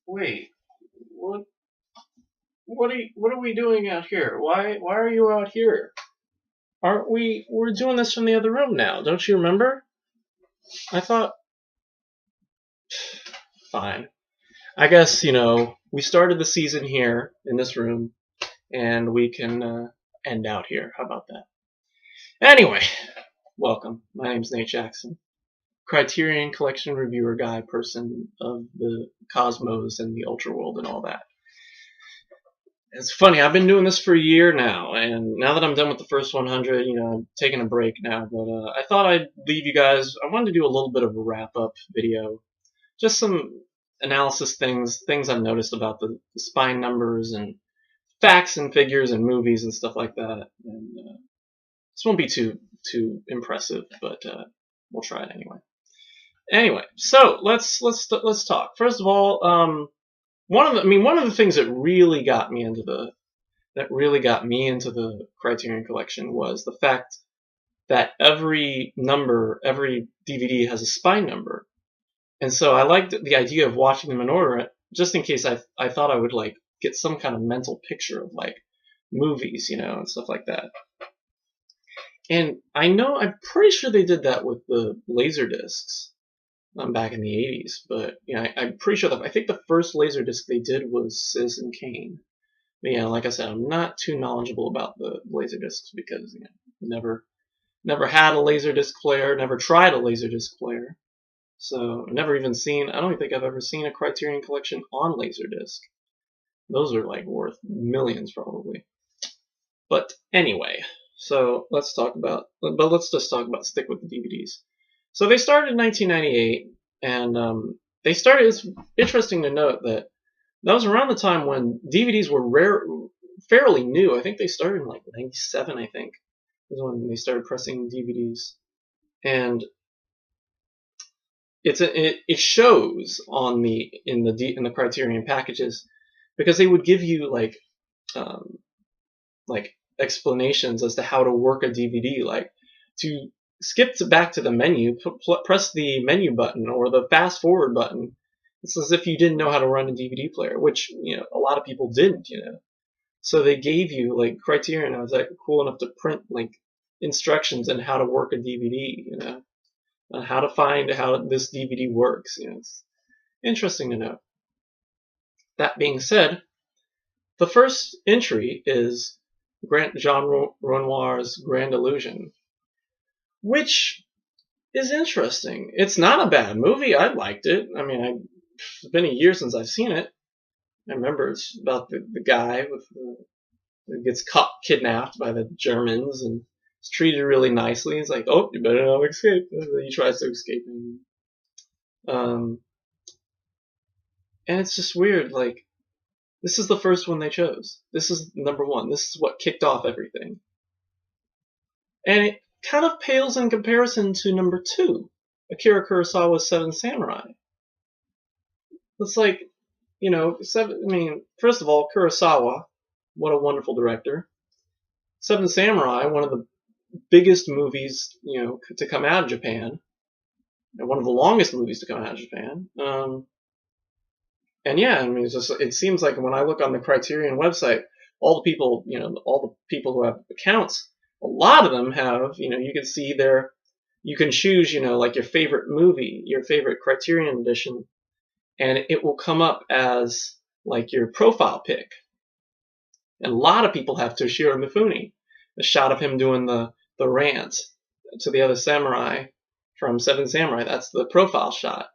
Wait, what? What are we doing out here? Why are you out here? Aren't we? We're doing this from the other room now. Don't you remember? I thought. Fine. I guess we started the season here in this room, and we can end out here. How about that? Anyway, welcome. My name's Nate Jackson, Criterion Collection reviewer guy, person of the cosmos and the ultra world and all that. It's funny, I've been doing this for a year now, and now that I'm done with the first 100, I'm taking a break now, but I thought I'd leave you guys. I wanted to do a little bit of a wrap-up video, just some analysis things I've noticed about the spine numbers and facts and figures and movies and stuff like that. And this won't be too impressive, but we'll try it anyway. Anyway, so let's talk. First of all, one of the things that really got me into the Criterion collection was the fact that every DVD has a spine number. And so I liked the idea of watching them in order, just in case I thought I would like get some kind of mental picture of like movies, and stuff like that. And I'm pretty sure they did that with the laser discs back in the 80s, but I'm pretty sure I think the first laser disc they did was Citizen Kane. But like I said, I'm not too knowledgeable about the laser discs because never had a laser disc player, never tried a laser disc player. So never even seen. I don't think I've ever seen a Criterion collection on Laserdisc. Those are like worth millions probably. But anyway, so let's just talk about. Stick with the DVDs. So they started in 1998, and they started. It's interesting to note that was around the time when DVDs were fairly new. I think they started in like '97. I think was when they started pressing DVDs, and it shows in the Criterion packages because they would give you like explanations as to how to work a DVD, like to skip back to the menu, press the menu button or the fast forward button. It's as if you didn't know how to run a DVD player, which a lot of people didn't. So they gave you like Criterion was like cool enough to print like instructions on how to work a DVD. On how to find how this DVD works. It's interesting to know. That being said, the first entry is Jean Renoir's Grand Illusion, which is interesting. It's not a bad movie. I liked it. I mean, it's been a year since I've seen it. I remember it's about the guy who gets kidnapped by the Germans and is treated really nicely. He's like, oh, you better not escape. He tries to escape. And it's just weird. Like, this is the first one they chose. This is number one. This is what kicked off everything. And it kind of pales in comparison to number two, Akira Kurosawa's Seven Samurai. It's like, first of all, Kurosawa, what a wonderful director. Seven Samurai, one of the biggest movies, to come out of Japan, and one of the longest movies to come out of Japan. And yeah, it seems like when I look on the Criterion website, all the people who have accounts, a lot of them have, you can see you can choose, like your favorite movie, your favorite Criterion edition, and it will come up as like your profile pic. And a lot of people have Toshiro Mifune, a shot of him doing the rant to the other samurai from Seven Samurai. That's the profile shot.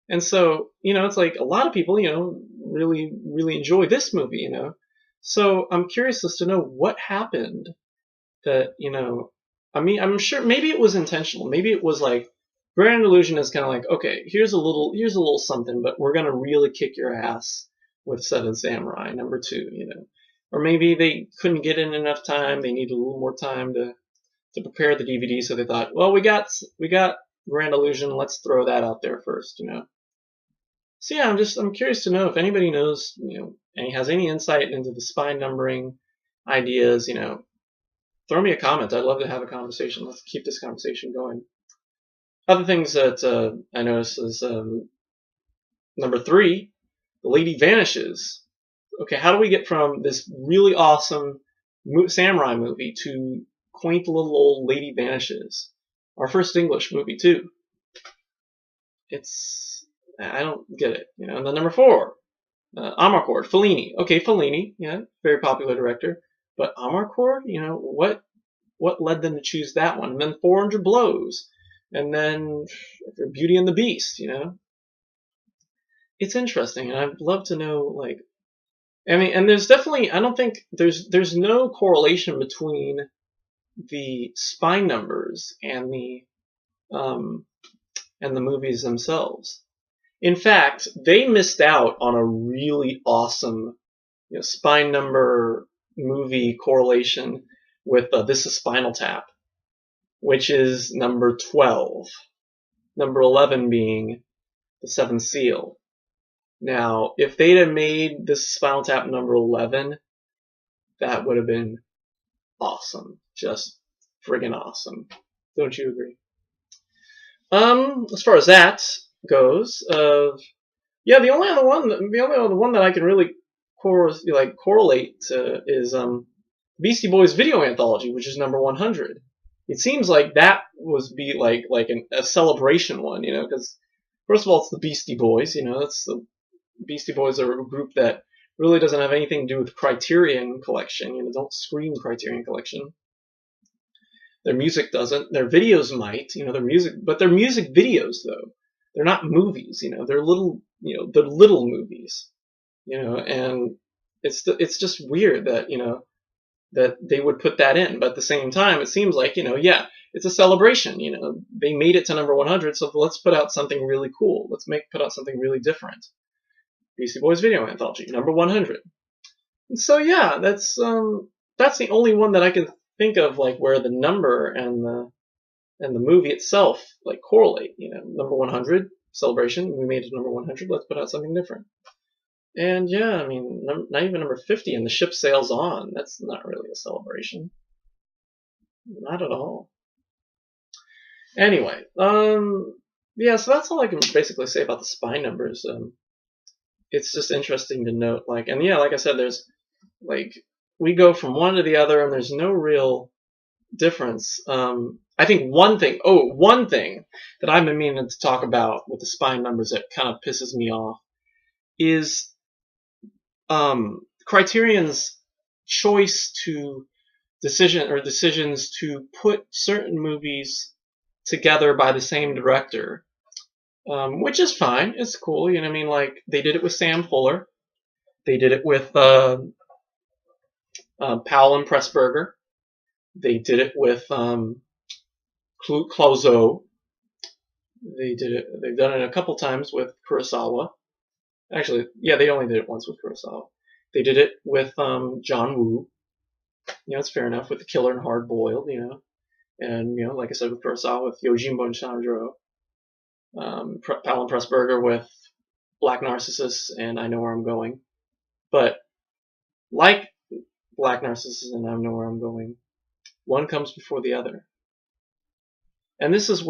And so, it's like a lot of people, really, really enjoy this movie, So I'm curious as to know what happened that, I'm sure maybe it was intentional. Maybe it was like Grand Illusion is kind of like, okay, here's a little something, but we're going to really kick your ass with Seven Samurai, number two, Or maybe they couldn't get in enough time. They needed a little more time to prepare the DVD. So they thought, well, we got Grand Illusion. Let's throw that out there first, So yeah, I'm curious to know if anybody knows, and has any insight into the spine numbering ideas, throw me a comment. I'd love to have a conversation. Let's keep this conversation going. Other things that I noticed is number three, The lady vanishes. Okay, how do we get from this really awesome samurai movie to quaint little old lady vanishes? Our first English movie too. I don't get it, you know. And then number 4, Amarcord, Fellini. Okay, Fellini, yeah, very popular director. But Amarcord, you know, what led them to choose that one? And then 400 Blows, and then Beauty and the Beast, you know. It's interesting, and I'd love to know, like, I mean, and there's definitely, I don't think there's no correlation between the spine numbers and the movies themselves. In fact, they missed out on a really awesome, you know, spine number movie correlation with This Is Spinal Tap, which is number 12. Number 11 being The Seventh Seal. Now, if they'd have made This Is Spinal Tap number 11, that would have been awesome. Just friggin' awesome. Don't you agree? As far as that goes, yeah, the only other one that I can really correlate to is Beastie Boys video anthology, which is number 100. It seems like that was a celebration one, you know, because first of all, it's the Beastie Boys, you know, the Beastie Boys are a group that really doesn't have anything to do with Criterion Collection, you know, don't scream Criterion Collection. Their music doesn't. Their videos might, you know, but they're music videos though. They're not movies, you know. They're little movies, you know. And it's just weird that, you know, that they would put that in. But at the same time, it seems like, you know, yeah, it's a celebration. You know, they made it to number 100, so let's put out something really cool. Let's put out something really different. Beastie Boys video anthology, number 100. And so yeah, that's the only one that I can think of, like, where the number and the movie itself like correlate. You know, number 100 celebration. We made it number 100. Let's put out something different. And yeah, I mean, not even number 50. And The Ship Sails On. That's not really a celebration. Not at all. Anyway, yeah. So that's all I can basically say about the spine numbers. It's just interesting to note, like, and yeah, like I said, there's like, we go from one to the other, and there's no real difference. I think one thing that I've been meaning to talk about with the spine numbers that kind of pisses me off is Criterion's choice to decisions to put certain movies together by the same director, which is fine. It's cool, you know what I mean? Like, they did it with Sam Fuller. They did it with Powell and Pressburger. They did it with Clouseau. They've done it a couple times with Kurosawa. Actually, yeah, they only did it once with Kurosawa. They did it with John Woo. You know, it's fair enough, with The Killer and Hard Boiled, you know. And, you know, like I said, with Kurosawa, with Yojimbo and Sandro. Powell and Pressburger with Black Narcissus and I Know Where I'm Going. But like Black Narcissus and I Know Where I'm Going, one comes before the other. And this is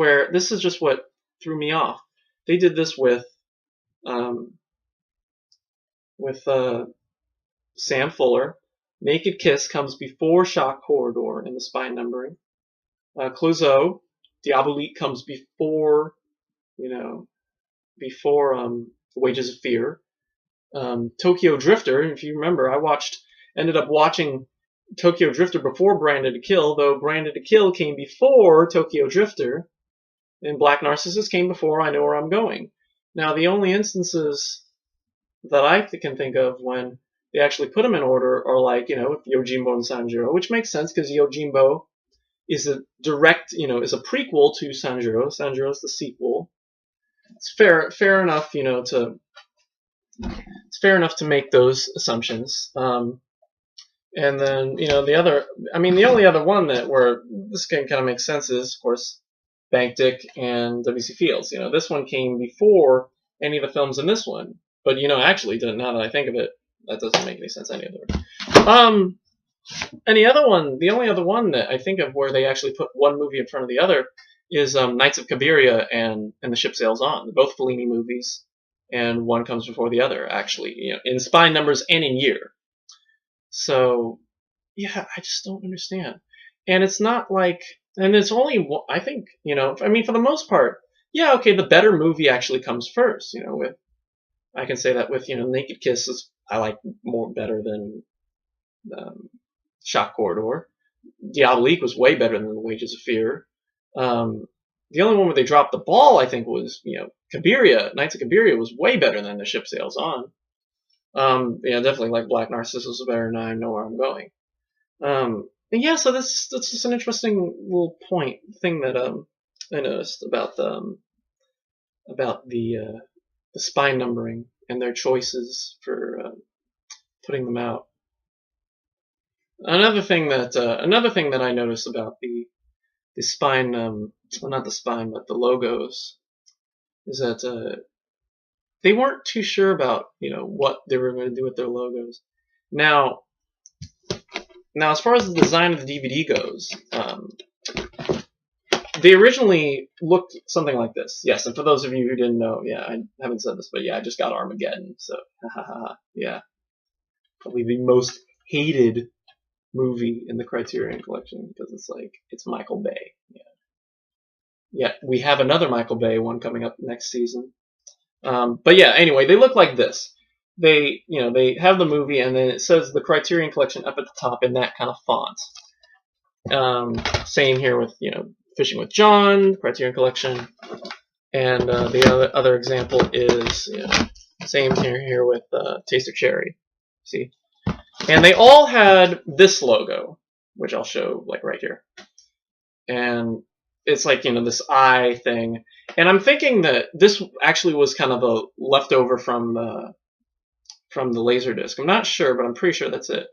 just what threw me off. They did this with Sam Fuller. Naked Kiss comes before Shock Corridor in the spine numbering. Clouseau, Diabolique comes before, Wages of Fear. Tokyo Drifter, if you remember, ended up watching Tokyo Drifter before Branded to Kill, though Branded to Kill came before Tokyo Drifter, and Black Narcissus came before I Know Where I'm Going. Now, the only instances that I can think of when they actually put them in order are with Yojimbo and Sanjuro, which makes sense because Yojimbo is a is a prequel to Sanjuro. Sanjuro is the sequel. It's fair enough, it's fair enough to make those assumptions. And then, the only other one where this can kind of make sense is, of course, Bank Dick and W.C. Fields. This one came before any of the films in this one. But, actually, now that I think of it, that doesn't make any sense any other way. The only other one that I think of where they actually put one movie in front of the other is Nights of Cabiria and The Ship Sails On. They're both Fellini movies. and one comes before the other, actually, in spine numbers and in year. So, yeah, I just don't understand. And it's not like, and it's only, I think, I mean, for the most part, yeah, okay, the better movie actually comes first, with, I can say that with, Naked Kisses, I like more better than Shock Corridor. Diabolique was way better than The Wages of Fear. The only one where they dropped the ball, I think, was, Cabiria. Knights of Cabiria was way better than The Ship Sails On. Yeah, definitely like Black Narcissus was better than I Know Where I'm Going. And yeah, so that's just an interesting little thing that I noticed about the spine numbering and their choices for putting them out. Another thing that I noticed about the spine, well, not the spine, but the logos, is that they weren't too sure about what they were going to do with their logos. Now, as far as the design of the DVD goes, they originally looked something like this. Yes, and for those of you who didn't know, yeah, I haven't said this, but yeah, I just got Armageddon, so yeah, probably the most hated movie in the Criterion collection because it's Michael Bay. Yeah, we have another Michael Bay one coming up next season. But yeah, anyway, they look like this. They have the movie, and then it says the Criterion Collection up at the top in that kind of font. Same here with Fishing with John, Criterion Collection, and the other example is same here with Taste of Cherry. See, and they all had this logo, which I'll show right here, and it's this eye thing. And I'm thinking that this actually was kind of a leftover from the Laserdisc. I'm not sure, but I'm pretty sure that's it.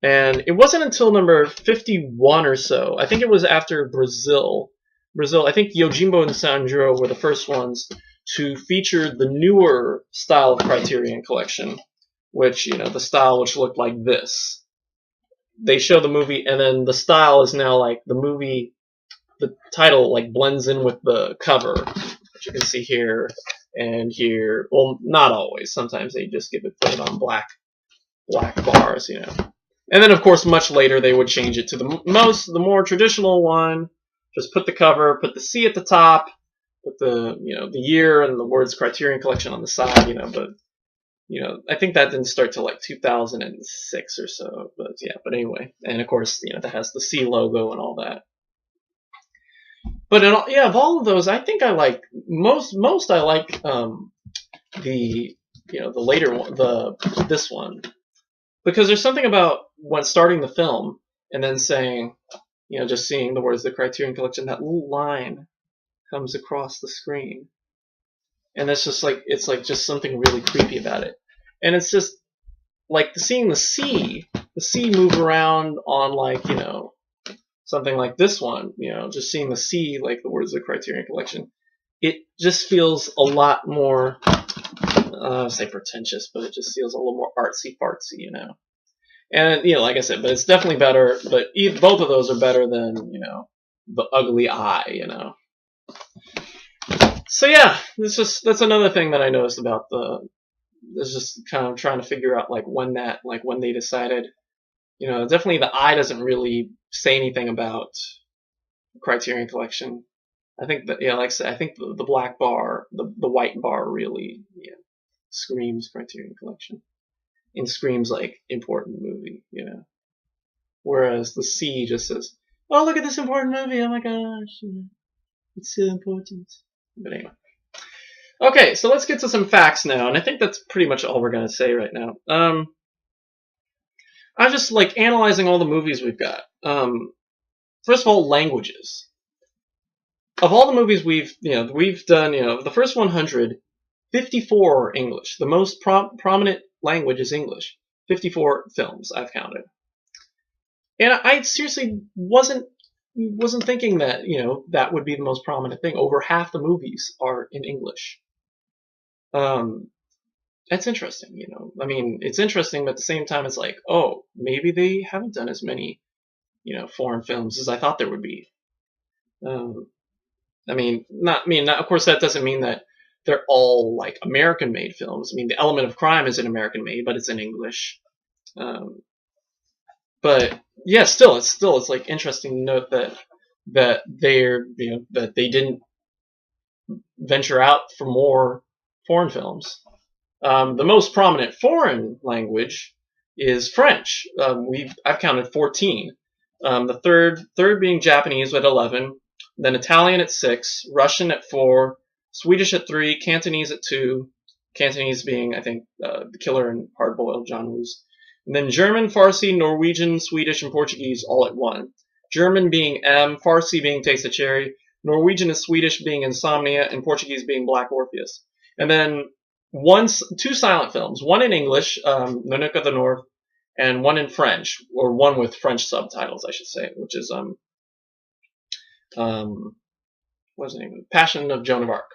And it wasn't until number 51 or so, I think it was after Brazil, I think Yojimbo and Sanjuro were the first ones to feature the newer style of Criterion Collection, which, the style which looked like this. They show the movie, and then the style is now like the movie, the title blends in with the cover, which you can see here and here. Well, not always. Sometimes they just put it on black bars, And then, of course, much later they would change it to the more traditional one. Just put the cover, put the C at the top, put the the year and the words Criterion Collection on the side, But I think that didn't start till 2006 or so. But yeah, but anyway, and of course, that has the C logo and all that. But of all of those, I think I like most. I like the later one, this one, because there's something about when starting the film and then saying, just seeing the words the Criterion Collection, that little line comes across the screen, and it's just it's just something really creepy about it, and it's just seeing the C move around on something like this one, just seeing the C, the words of the Criterion Collection, it just feels a lot more, I say pretentious, but it just feels a little more artsy-fartsy, And, like I said, but it's definitely better, but both of those are better than, the ugly eye, So yeah, that's another thing that I noticed about it's just kind of trying to figure out, when they decided, definitely the eye doesn't really say anything about Criterion Collection. I think that, like I said, I think the black bar, the white bar really, screams Criterion Collection. And screams important movie, Whereas the C just says, oh, look at this important movie, oh my gosh, it's so important. But anyway. Okay, so let's get to some facts now, and I think that's pretty much all we're going to say right now. I'm just analyzing all the movies we've got. First of all, languages. Of all the movies we've done, the first 100, 54 are English. The most prominent language is English. 54 films I've counted. And I seriously wasn't thinking that, that would be the most prominent thing. Over half the movies are in English. That's interesting, I mean, it's interesting, but at the same time, it's oh, maybe they haven't done as many, foreign films as I thought there would be. Of course, that doesn't mean that they're all like American-made films. I mean, The Element of Crime is an American-made, but it's in English. Um, but yeah, it's like interesting to note that they're that they didn't venture out for more foreign films. The most prominent foreign language is French. I've counted 14. The third being Japanese at 11, then Italian at 6, Russian at 4, Swedish at 3, Cantonese at 2. Cantonese being, I think, The Killer and Hard Boiled, John Woo's. And then German, Farsi, Norwegian, Swedish, and Portuguese all at 1. German being M, Farsi being Taste the Cherry, Norwegian and Swedish being Insomnia, and Portuguese being Black Orpheus. And then two silent films, one in English, Nanook of the North, and one in French, or one with French subtitles, I should say, which is what's the name? Passion of Joan of Arc.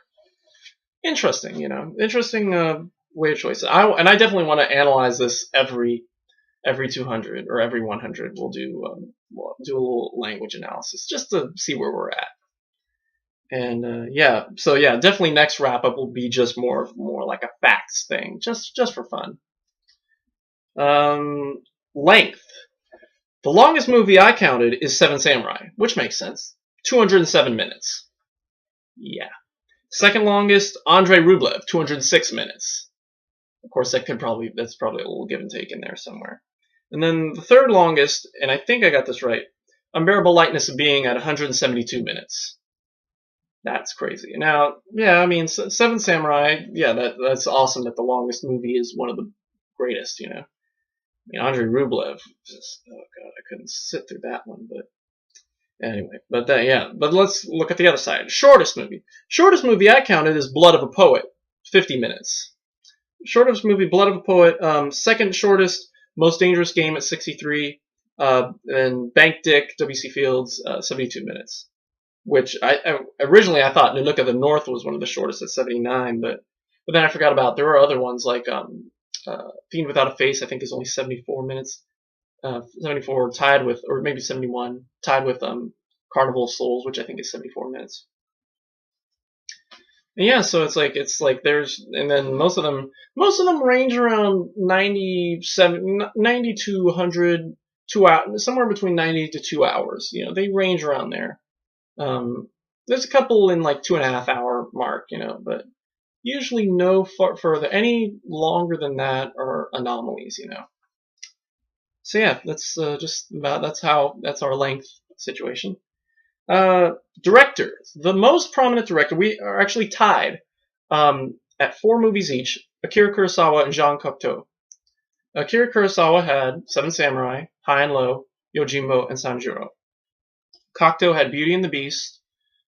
Interesting, interesting way of choice. And I definitely want to analyze this every 200 or every 100. We'll do a little language analysis just to see where we're at. And so definitely next wrap up will be just more like a facts thing, just for fun. Length. The longest movie I counted is Seven Samurai, which makes sense. 207 minutes. Yeah. Second longest, Andrei Rublev, 206 minutes. Of course, that's probably a little give and take in there somewhere. And then the third longest, and I think I got this right, Unbearable Lightness of Being at 172 minutes. That's crazy. Now, yeah, I mean, Seven Samurai, yeah, that's awesome that the longest movie is one of the greatest, I mean, Andrei Rublev, oh god, I couldn't sit through that one, but anyway. But let's look at the other side. Shortest movie I counted is Blood of a Poet, 50 minutes. Shortest movie, Blood of a Poet. Second shortest, Most Dangerous Game at 63. And Bank Dick, W.C. Fields, 72 minutes. Which I originally I thought Nanook of the North was one of the shortest at 79, but then I forgot about there are other ones like Fiend Without a Face, I think is only 74 minutes. 74 tied with, or maybe 71, tied with Carnival of Souls, which I think is 74 minutes. And yeah, so it's like there's, and then most of them range around 90 to 100, 2 hours, somewhere between 90 to 2 hours. They range around there. There's a couple in like 2.5 hour mark, but usually no further. Any longer than that are anomalies, So yeah, that's that's our length situation. Director, the most prominent director, we are actually tied at 4 movies each: Akira Kurosawa and Jean Cocteau. Akira Kurosawa had Seven Samurai, High and Low, Yojimbo, and Sanjuro. Cocteau had Beauty and the Beast,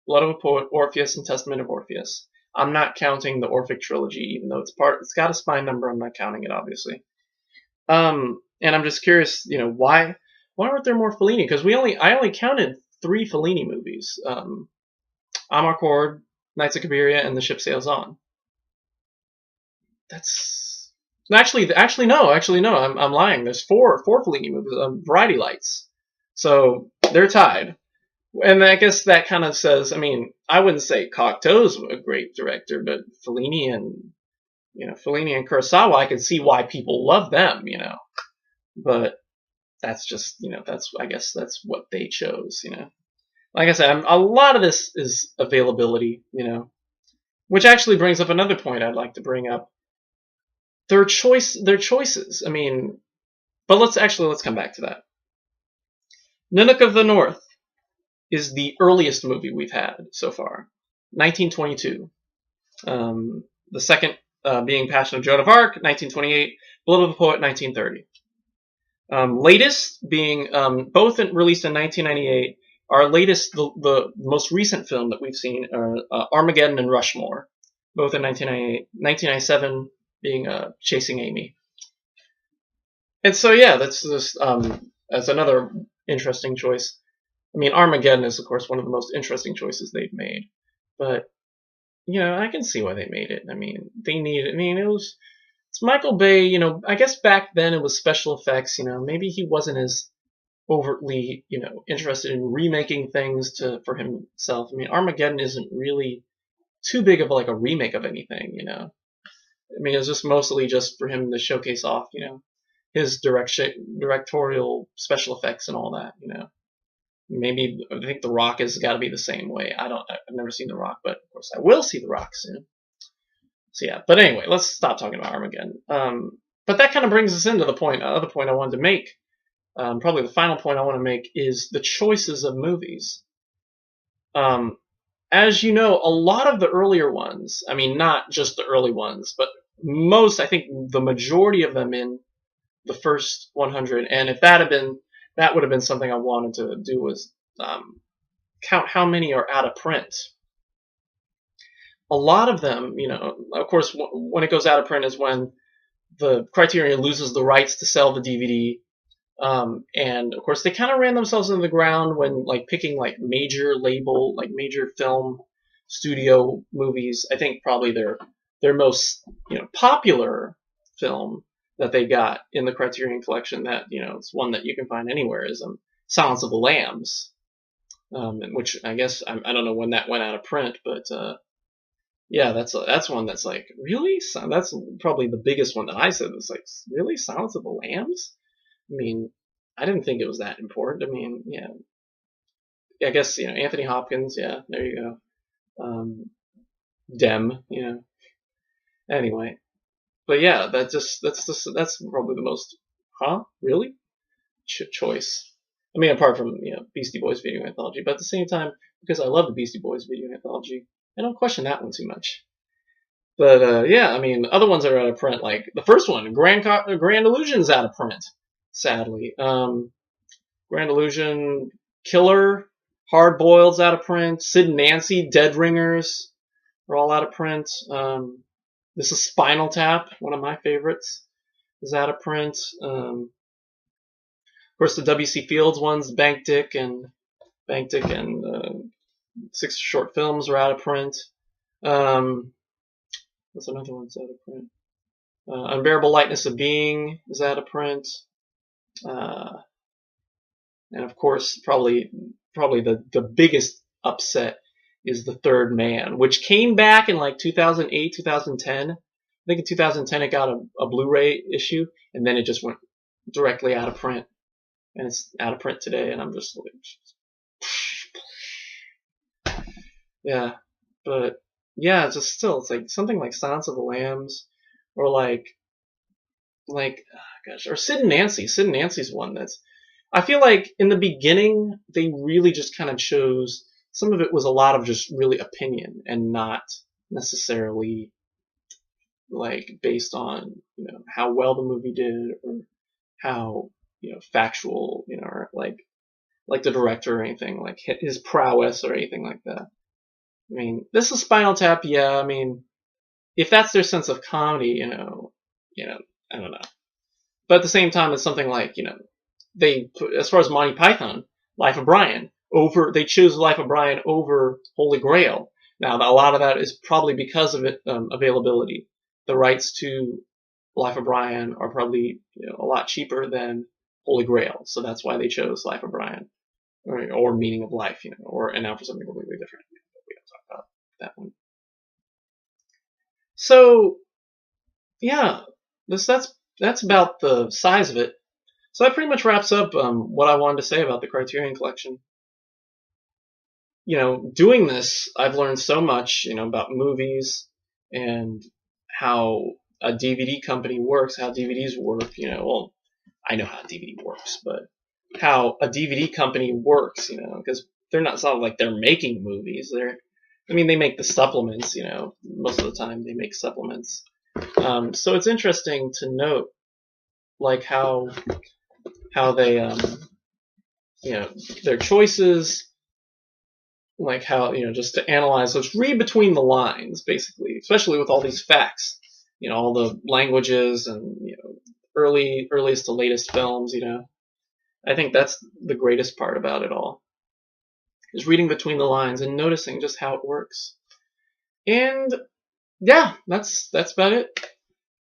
Blood of a Poet, Orpheus, and Testament of Orpheus. I'm not counting the Orphic trilogy, even though it's got a spine number. I'm not counting it, obviously. And I'm just curious, why aren't there more Fellini? Because I only counted 3 Fellini movies: Amarcord, Knights of Cabiria, and The Ship Sails On. That's actually no. I'm lying. There's 4 Fellini movies. Variety Lights. So they're tied. And I guess that kind of says, I mean, I wouldn't say Cocteau's a great director, but Fellini and Kurosawa, I can see why people love them, But that's just, I guess that's what they chose, Like I said, a lot of this is availability, which actually brings up another point I'd like to bring up. Their choices. I mean, but let's come back to that. Nanook of the North is the earliest movie we've had so far, 1922. The second being Passion of Joan of Arc, 1928, Blood of a Poet, 1930. Latest being both released in 1998. Our latest, the most recent film that we've seen are Armageddon and Rushmore, both in 1998. 1997 being Chasing Amy. And so yeah, that's another interesting choice. I mean, Armageddon is, of course, one of the most interesting choices they've made. But, I can see why they made it. I mean, it's Michael Bay, I guess back then it was special effects, maybe he wasn't as overtly, interested in remaking things for himself. I mean, Armageddon isn't really too big of like a remake of anything, you know. I mean, it was just mostly just for him to showcase off, you know, his directorial special effects and all that, you know. Maybe I think The Rock has got to be the same way. I've never seen The Rock, but of course I will see The Rock soon. So yeah, but anyway, let's stop talking about Armageddon. But that kind of brings us into the other point I wanted to make. Probably the final point I want to make is the choices of movies. As you know, a lot of the earlier ones, I mean, not just the early ones, but most, I think the majority of them in the first 100, and if that would have been something I wanted to do, was count how many are out of print. A lot of them, you know, of course, when it goes out of print is when the Criterion loses the rights to sell the DVD. And of course, they kind of ran themselves into the ground when like picking like major film studio movies. I think probably their most, you know, popular film that they got in the Criterion collection, that, you know, it's one that you can find anywhere, is Silence of the Lambs, which I guess I don't know when that went out of print, but yeah, that's one that's like, really? So that's probably the biggest one that I said was like, really, Silence of the Lambs? I mean, I didn't think it was that important. I mean, yeah, I guess, you know, Anthony Hopkins, yeah, there you go. Dem, you know. Anyway, but yeah, that's probably the most, really, choice. I mean, apart from, you know, Beastie Boys video anthology, but at the same time, because I love the Beastie Boys video anthology, I don't question that one too much. But yeah, I mean, other ones are out of print, like the first one, Grand Illusion's out of print, sadly. Grand Illusion, Killer, Hard Boiled's out of print. Sid and Nancy, Dead Ringers are all out of print. This is Spinal Tap, one of my favorites, is out of print. Of course, the W.C. Fields ones, Bank Dick and 6 short films are out of print. What's another one's out of print? Unbearable Lightness of Being is out of print. And of course, probably the biggest upset is The Third Man, which came back in like 2008, 2010. I think in 2010 it got a Blu-ray issue, and then it just went directly out of print. And it's out of print today, and I'm just like, yeah. But yeah, it's like something like Silence of the Lambs, or like gosh, or Sid and Nancy. Sid and Nancy's one that's, I feel like in the beginning they really just kind of chose, some of it was a lot of just really opinion and not necessarily like based on, you know, how well the movie did, or how, you know, factual, you know, or like the director or anything, like his prowess or anything like that. I mean, this is Spinal Tap, yeah. I mean, if that's their sense of comedy, you know, I don't know. But at the same time, it's something like, you know, they put, as far as Monty Python, Life of Brian, they choose Life of Brian over Holy Grail. Now, a lot of that is probably because of availability. The rights to Life of Brian are probably, you know, a lot cheaper than Holy Grail, so that's why they chose Life of Brian, or Meaning of Life, you know, and now for something completely different. We don't talk about that one. So, yeah, that's about the size of it. So that pretty much wraps up what I wanted to say about the Criterion Collection. You know, doing this, I've learned so much, you know, about movies and how a DVD company works, how DVDs work. You know, well, I know how a DVD works, but how a DVD company works, you know, because it's not like they're making movies. They make the supplements, you know, most of the time they make supplements. So it's interesting to note, like, how they, you know, their choices, like how, you know, just to analyze, let's read between the lines, basically, especially with all these facts, you know, all the languages and, you know, earliest to latest films, you know. I think that's the greatest part about it all, is reading between the lines and noticing just how it works. And yeah, that's about it.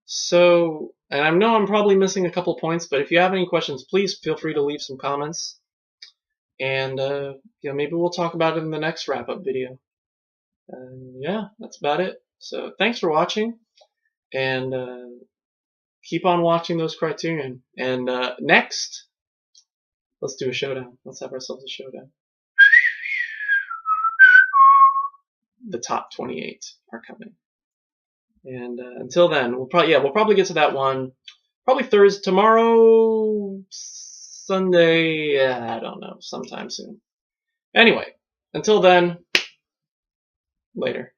So, and I know I'm probably missing a couple points, but if you have any questions, please feel free to leave some comments. And you know, maybe we'll talk about it in the next wrap-up video. Yeah, that's about it. So thanks for watching, and keep on watching those Criterion. And next, let's do a showdown. Let's have ourselves a showdown. The top 28 are coming. And until then, we'll probably get to that one. Probably Thursday, tomorrow, Sunday. I don't know, sometime soon. Anyway, until then, later.